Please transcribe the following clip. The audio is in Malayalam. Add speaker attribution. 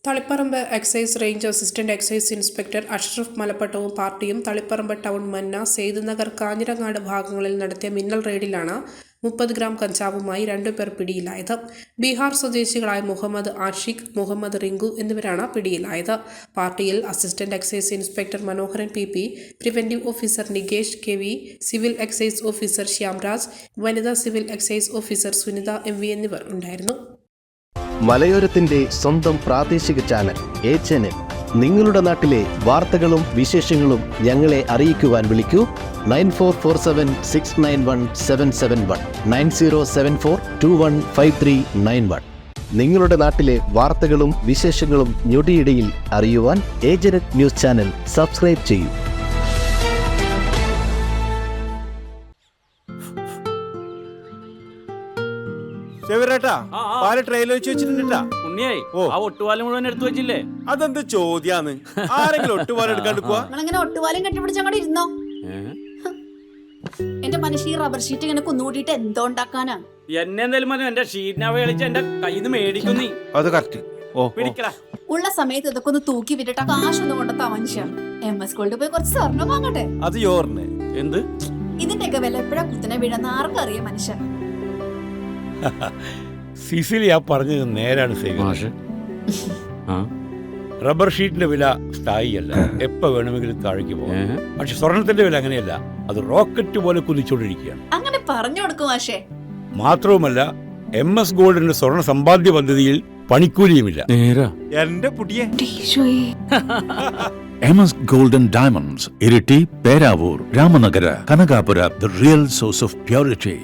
Speaker 1: Taliparamba excise range assistant excise inspector Ashraf മലപ്പട്ടവും പാർട്ടിയും തളിപ്പറമ്പ് ടൗൺ മന്ന സെയ്തുനഗർ കാഞ്ഞിരങ്ങാട് ഭാഗങ്ങളിൽ നടത്തിയ മിന്നൽ റെയ്ഡിലാണ് 30 ഗ്രാം കഞ്ചാവുമായി 2 പേർ പിടിയിലായത്. ബീഹാർ സ്വദേശികളായ മുഹമ്മദ് ആഷിഖ്, മുഹമ്മദ് റിങ്കു എന്നിവരാണ് പിടിയിലായത്. പാർട്ടിയിൽ assistant excise inspector Manoharan PP, preventive officer Nikesh KV, civil excise officer Shyamraj, വനിതാ civil excise officer Sunitha MV എന്നിവർ ഉണ്ടായിരുന്നു.
Speaker 2: മലയോരത്തിന്റെ സ്വന്തം പ്രാദേശിക ചാനൽ A-Channel. നിങ്ങളുടെ നാട്ടിലെ വാർത്തകളും വിശേഷങ്ങളും ഞങ്ങളെ അറിയിക്കുവാൻ വിളിക്കൂ 9447691771 9074215391. നിങ്ങളുടെ നാട്ടിലെ വാർത്തകളും വിശേഷങ്ങളും ഞൊടിയിടയിൽ അറിയുവാൻ A-Channel ന്യൂസ് ചാനൽ സബ്സ്ക്രൈബ് ചെയ്യൂ.
Speaker 3: മുഴുവൻ എടുത്തു വെച്ചില്ലേ?
Speaker 4: അതെന്ത് ചോദ്യാന്ന്? ആരെങ്കിലും ഒട്ടുപാലം എടുക്കാണ്ടിരിക്കുക?
Speaker 5: നിങ്ങളിങ്ങനെ ഒട്ടുപാലം കെട്ടിപ്പിടിച്ച് അങ്ങോട്ട് ഇരുന്നോ. എന്റെ മനുഷ്യ ഈ റബ്ബർ ഷീറ്റ് ഇങ്ങനെ കുന്നുകൂട്ടിട്ട് എന്തോ ഉണ്ടാക്കാനാ?
Speaker 3: എന്നെ എന്തായാലും മതി, എന്റെ ഷീറ്റിനാവ കളിച്ച് എന്റെ കയ്യിൽ നിന്ന് മേടിക്കുന്നീ.
Speaker 4: അത് കറക്റ്റ്.
Speaker 5: ഉള്ള സമയത്ത് ഇതൊക്കെ ഒന്ന് തൂക്കി വിട്ടിട്ട് കാശൊന്നും കൊണ്ടെത്താ മനുഷ്യ. MS ഗോൾഡ് പോയി കുറച്ച് സ്വർണ്ണം വാങ്ങട്ടെ.
Speaker 4: അത് യോറിന്
Speaker 3: എന്ത്?
Speaker 5: ഇതിന്റെയൊക്കെ വില എപ്പോഴാ കുത്തനെ വീഴുന്ന ആർക്കറിയാം മനുഷ്യൻ.
Speaker 6: സിസിലി ആ പറഞ്ഞത് നേരാണ്. റബ്ബർ ഷീറ്റിന്റെ വില സ്ഥായിയല്ല, എപ്പോ വേണമെങ്കിലും താഴേക്ക് പോകാം. പക്ഷെ സ്വർണത്തിന്റെ വില അങ്ങനെയല്ല, അത് റോക്കറ്റ് പോലെ കുതിച്ചുകൊണ്ടിരിക്കുകയാണ്.
Speaker 5: അങ്ങനെ പറഞ്ഞു കൊടുക്കും മാഷേ.
Speaker 6: മാത്രവുമല്ല MS ഗോൾഡിന്റെ സ്വർണ്ണ സമ്പാദ്യ പദ്ധതിയിൽ പണിക്കൂലിയുമില്ല.
Speaker 4: എന്റെ പുടിയെ
Speaker 7: MS Gold and Diamonds, Iriti, Peravur, Ramanagara, Kanagapura, the real source of purity.